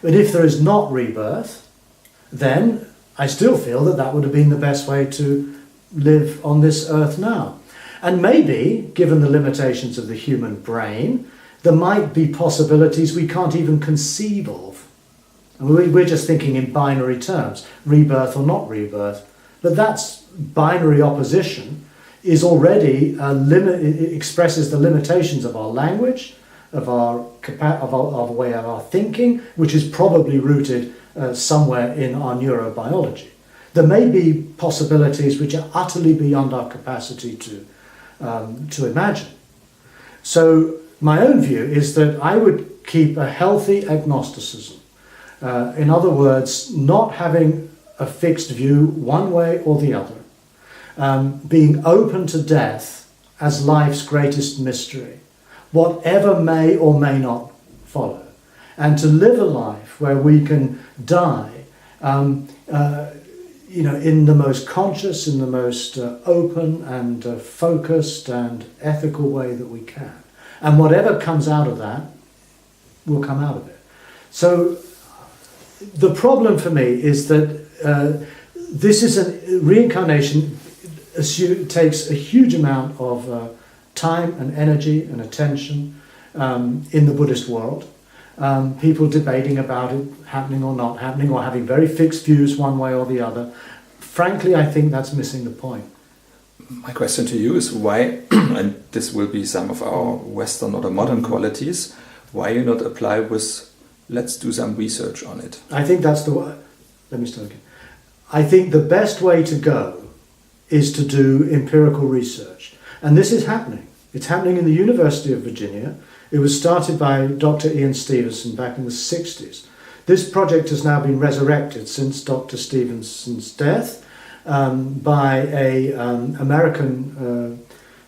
But if there is not rebirth, then I still feel that that would have been the best way to live on this earth now. And maybe, given the limitations of the human brain, there might be possibilities we can't even conceive of. And we're just thinking in binary terms, rebirth or not rebirth. But that's binary opposition is already it expresses the limitations of our language, of our way of our thinking, which is probably rooted somewhere in our neurobiology. There may be possibilities which are utterly beyond our capacity to imagine. So my own view is that I would keep a healthy agnosticism. In other words, not having a fixed view one way or the other. Being open to death as life's greatest mystery, whatever may or may not follow. And to live a life where we can die in the most conscious, in the most open and focused and ethical way that we can. And whatever comes out of that will come out of it. So the problem for me is that this is reincarnation takes a huge amount of time and energy and attention in the Buddhist world. People debating about it happening or not happening, or having very fixed views one way or the other. Frankly, I think that's missing the point. My question to you is why, and this will be some of our Western or the modern qualities, why you not apply with, let's do some research on it? I think that's the way. Let me start again. I think the best way to go is to do empirical research. And this is happening. It's happening in the University of Virginia. It was started by Dr. Ian Stevenson back in the 60s. This project has now been resurrected since Dr. Stevenson's death by an American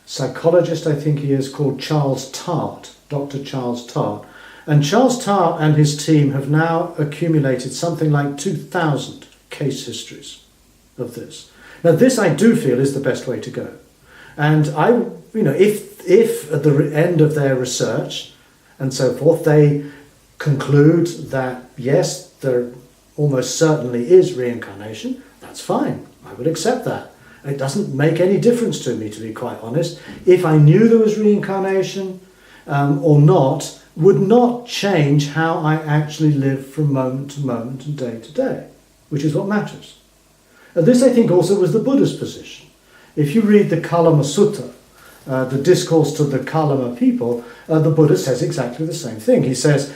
psychologist, I think he is, called Charles Tart, Dr. Charles Tart. And Charles Tart and his team have now accumulated something like 2,000 case histories of this. Now, this I do feel is the best way to go. And if at the end of their research and so forth, they conclude that yes, there almost certainly is reincarnation, that's fine. I would accept that. It doesn't make any difference to me, to be quite honest. If I knew there was reincarnation or not, would not change how I actually live from moment to moment and day to day, which is what matters. And this, I think, also was the Buddha's position. If you read the Kalama Sutta, the discourse to the Kalama people, the Buddha says exactly the same thing. He says,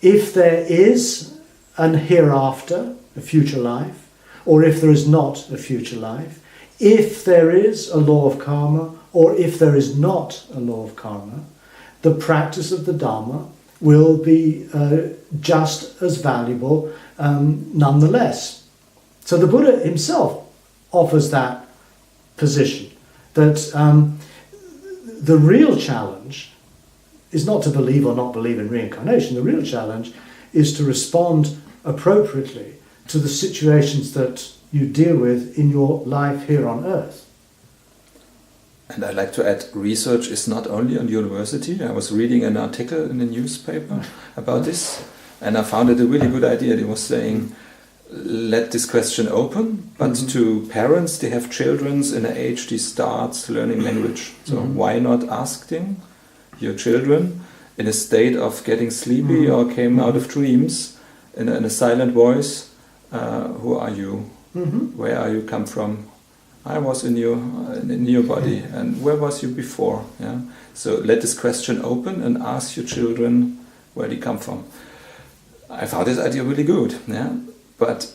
if there is an hereafter, a future life, or if there is not a future life, if there is a law of karma, or if there is not a law of karma, the practice of the Dharma will be just as valuable nonetheless. So the Buddha himself offers that position, that the real challenge is not to believe or not believe in reincarnation. The real challenge is to respond appropriately to the situations that you deal with in your life here on earth. And I'd like to add, research is not only on university. I was reading an article in the newspaper about this, and I found it a really good idea. They were saying, let this question open, but to parents, they have children in an age they start learning language. So why not asking your children in a state of getting sleepy or came out of dreams in a silent voice, who are you? Where are you come from? I was in your body, and where was you before? Yeah. So let this question open and ask your children where they come from. I found this idea really good. Yeah. But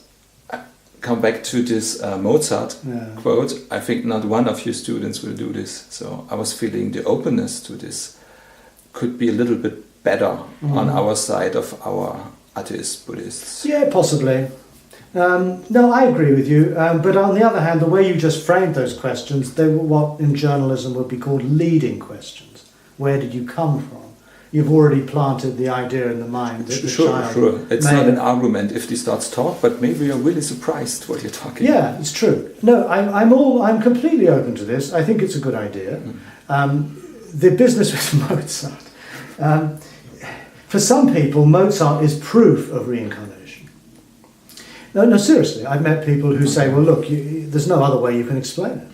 I come back to this Mozart quote. I think not one of your students will do this. So I was feeling the openness to this could be a little bit better on our side of our atheist Buddhists. Yeah, possibly. No, I agree with you. But on the other hand, the way you just framed those questions, they were what in journalism would be called leading questions. Where did you come from? You've already planted the idea in the mind that the child... Sure. It's not an argument if he starts talk, but maybe you're really surprised what you're talking about. Yeah, it's true. No, I'm completely open to this. I think it's a good idea. The business with Mozart. For some people, Mozart is proof of reincarnation. No, seriously, I've met people who say, well, look, there's no other way you can explain it.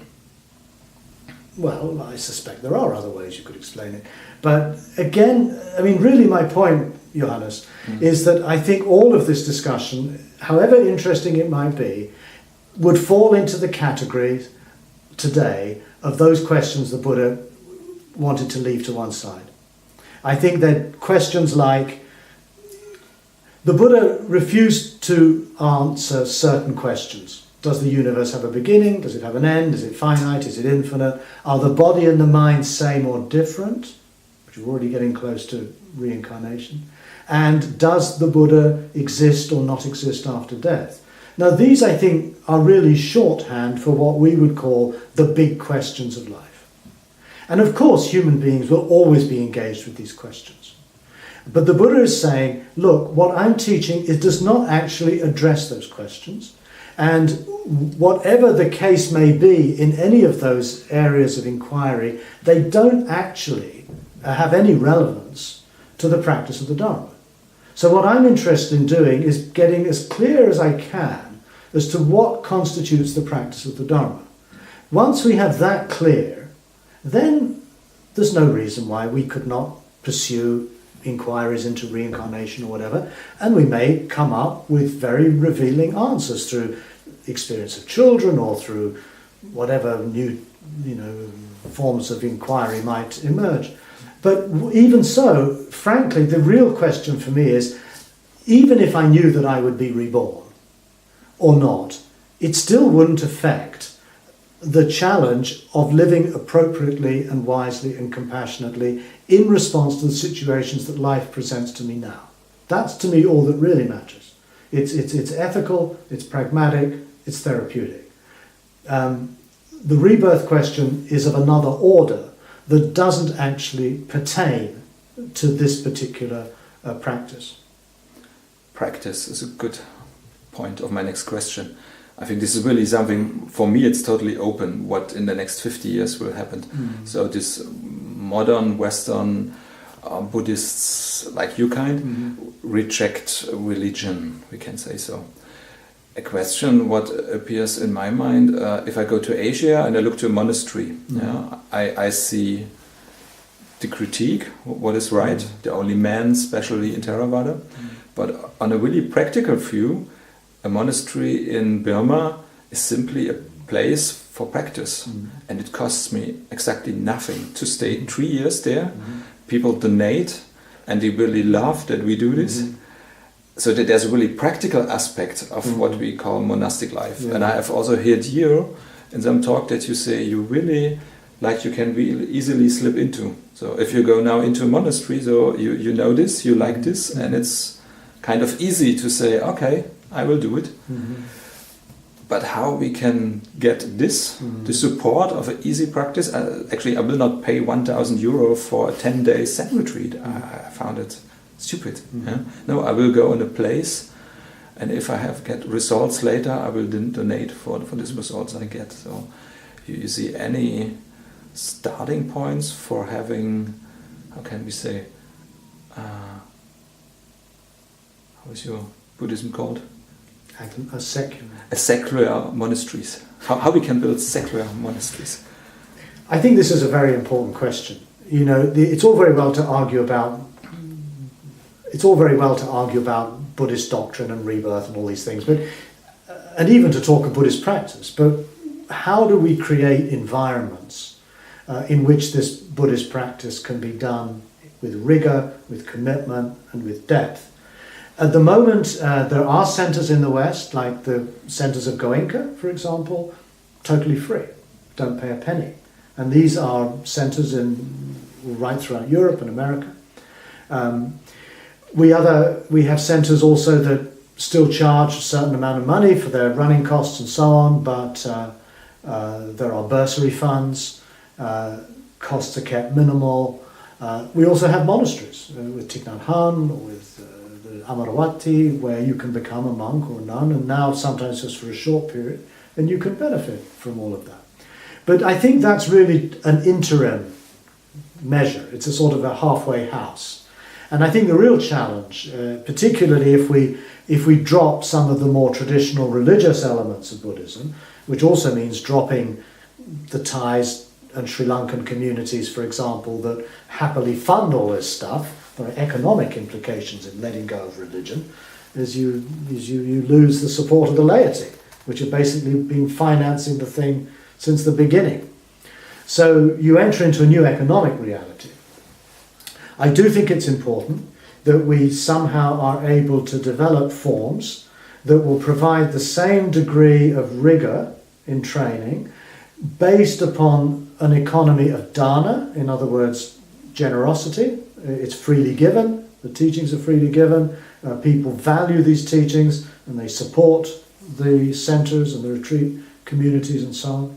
Well, I suspect there are other ways you could explain it. But again, I mean, really my point, Johannes, is that I think all of this discussion, however interesting it might be, would fall into the category today of those questions the Buddha wanted to leave to one side. I think that questions like, the Buddha refused to answer certain questions. Does the universe have a beginning? Does it have an end? Is it finite? Is it infinite? Are the body and the mind same or different? Which we're already getting close to reincarnation. And does the Buddha exist or not exist after death? Now these, I think, are really shorthand for what we would call the big questions of life. And of course, human beings will always be engaged with these questions. But the Buddha is saying, look, what I'm teaching, it does not actually address those questions. And whatever the case may be in any of those areas of inquiry, they don't actually have any relevance to the practice of the Dharma. So what I'm interested in doing is getting as clear as I can as to what constitutes the practice of the Dharma. Once we have that clear, then there's no reason why we could not pursue inquiries into reincarnation or whatever, and we may come up with very revealing answers through experience of children or through whatever new, forms of inquiry might emerge. But even so, frankly, the real question for me is, even if I knew that I would be reborn or not, it still wouldn't affect the challenge of living appropriately and wisely and compassionately in response to the situations that life presents to me now. That's to me all that really matters. It's ethical, it's pragmatic, it's therapeutic. The rebirth question is of another order that doesn't actually pertain to this particular practice. Practice is a good point of my next question. I think this is really something, for me it's totally open, what in the next 50 years will happen. Mm. So this modern Western Buddhists like you reject religion, we can say so. A question what appears in my mind, if I go to Asia and I look to a monastery, I see the critique, what is right, the only man, especially in Theravada. But on a really practical view, a monastery in Burma is simply a place for practice, and it costs me exactly nothing to stay 3 years there. People donate, and they really love that we do this. So that there's a really practical aspect of what we call monastic life. Yeah. And I have also heard you in some talk that you say you really, like you can really easily slip into. So if you go now into a monastery, so you know this, you like this, and it's kind of easy to say, okay, I will do it. But how we can get this, the support of an easy practice, actually I will not pay 1,000 euro for a 10-day Zen retreat. I found it stupid. Yeah? No, I will go in a place, and if I get results later, I will then donate for these results I get. So you see any starting points for having, how can we say, how is your Buddhism called? A secular. A secular monasteries. How we can build secular monasteries? I think this is a very important question. It's all very well to argue about. It's all very well to argue about Buddhist doctrine and rebirth and all these things, and even to talk of Buddhist practice. But how do we create environments in which this Buddhist practice can be done with rigor, with commitment, and with depth? At the moment, there are centres in the West, like the centres of Goenka, for example, totally free, don't pay a penny. And these are centres right throughout Europe and America. We have centres also that still charge a certain amount of money for their running costs and so on, but there are bursary funds, costs are kept minimal. We also have monasteries with Thich Nhat Hanh, or with Amaravati, where you can become a monk or a nun, and now sometimes just for a short period, and you can benefit from all of that. But I think that's really an interim measure. It's a sort of a halfway house. And I think the real challenge, particularly if we drop some of the more traditional religious elements of Buddhism, which also means dropping the Thais and Sri Lankan communities, for example, that happily fund all this stuff, there are economic implications in letting go of religion, is you lose the support of the laity, which have basically been financing the thing since the beginning. So you enter into a new economic reality. I do think it's important that we somehow are able to develop forms that will provide the same degree of rigour in training based upon an economy of dana, in other words, generosity. It's freely given, the teachings are freely given, people value these teachings and they support the centres and the retreat communities and so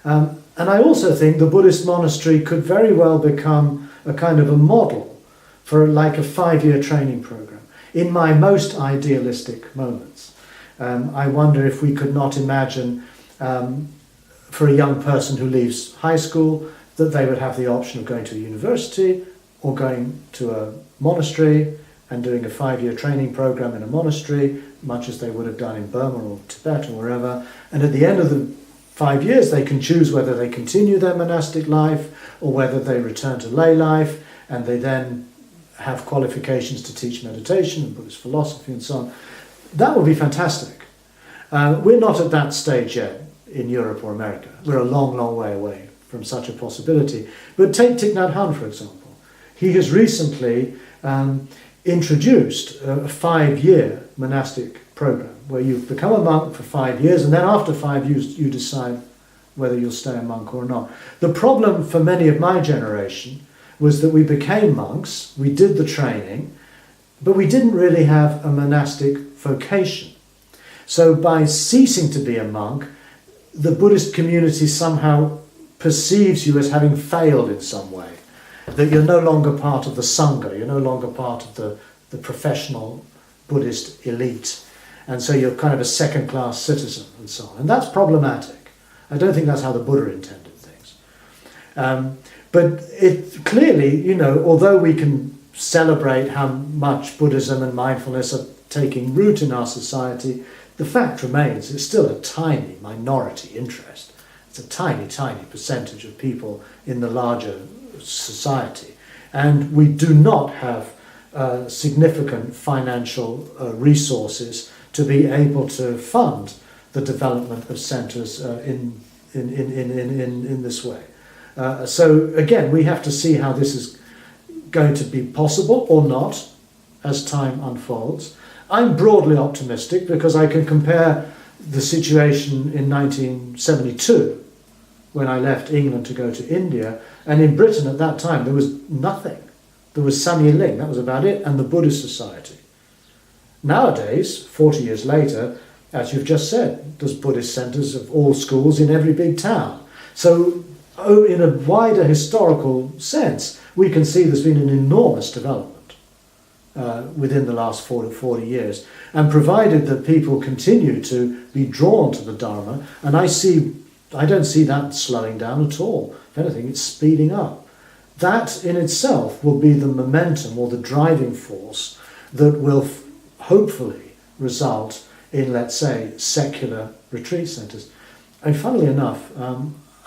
on. And I also think the Buddhist monastery could very well become a kind of a model for like a 5-year training program. In my most idealistic moments, I wonder if we could not imagine for a young person who leaves high school that they would have the option of going to a university or going to a monastery and doing a 5-year training program in a monastery, much as they would have done in Burma or Tibet or wherever. And at the end of the 5 years, they can choose whether they continue their monastic life or whether they return to lay life, and they then have qualifications to teach meditation and Buddhist philosophy and so on. That would be fantastic. We're not at that stage yet in Europe or America. We're a long, long way away from such a possibility. But take Thich Nhat Hanh, for example. He has recently introduced a 5-year monastic program where you become a monk for 5 years, and then after 5 years you decide whether you'll stay a monk or not. The problem for many of my generation was that we became monks, we did the training, but we didn't really have a monastic vocation. So by ceasing to be a monk, the Buddhist community somehow perceives you as having failed in some way, that you're no longer part of the Sangha, you're no longer part of the professional Buddhist elite, and so you're kind of a second-class citizen and so on. And that's problematic. I don't think that's how the Buddha intended things. But it clearly, you know, although we can celebrate how much Buddhism and mindfulness are taking root in our society, the fact remains it's still a tiny minority interest. It's a tiny, tiny percentage of people in the larger society. And we do not have significant financial resources to be able to fund the development of centres in this way. So again, we have to see how this is going to be possible or not as time unfolds. I'm broadly optimistic because I can compare the situation in 1972 when I left England to go to India, and in Britain at that time there was nothing. There was Samye Ling, that was about it, and the Buddhist Society. Nowadays, 40 years later, as you've just said, there's Buddhist centres of all schools in every big town. So in a wider historical sense, we can see there's been an enormous development within the last 40 years. And provided that people continue to be drawn to the Dharma, and I don't see that slowing down at all. If anything, it's speeding up. That in itself will be the momentum or the driving force that will hopefully result in, let's say, secular retreat centres. And funnily enough,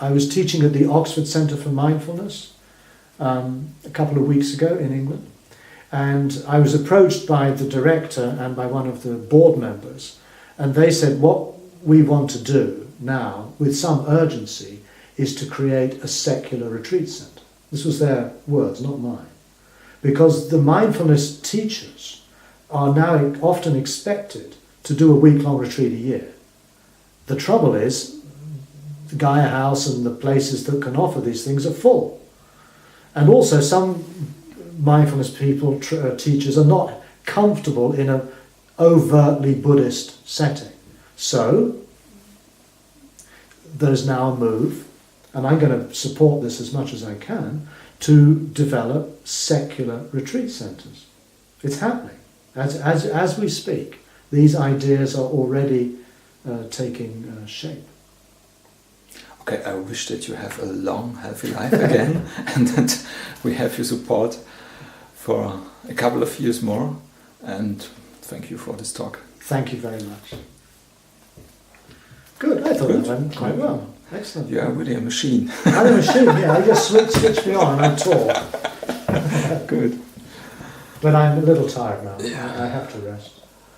I was teaching at the Oxford Centre for Mindfulness a couple of weeks ago in England, and I was approached by the director and by one of the board members, and they said, what we want to do now, with some urgency, is to create a secular retreat centre. This was their words, not mine. Because the mindfulness teachers are now often expected to do a week-long retreat a year. The trouble is, the Gaia House and the places that can offer these things are full. And also some mindfulness people, teachers, are not comfortable in an overtly Buddhist setting. So there's now a move, and I'm going to support this as much as I can, to develop secular retreat centres. It's happening. As we speak, these ideas are already taking shape. Okay, I wish that you have a long, healthy life again and that we have your support for a couple of years more, and thank you for this talk. Thank you very much. Good, I thought Good. that went quite well. Excellent. You are really a machine. I'm a machine, yeah, I just switch me on and I talk. Good. But I'm a little tired now. Yeah. I have to rest.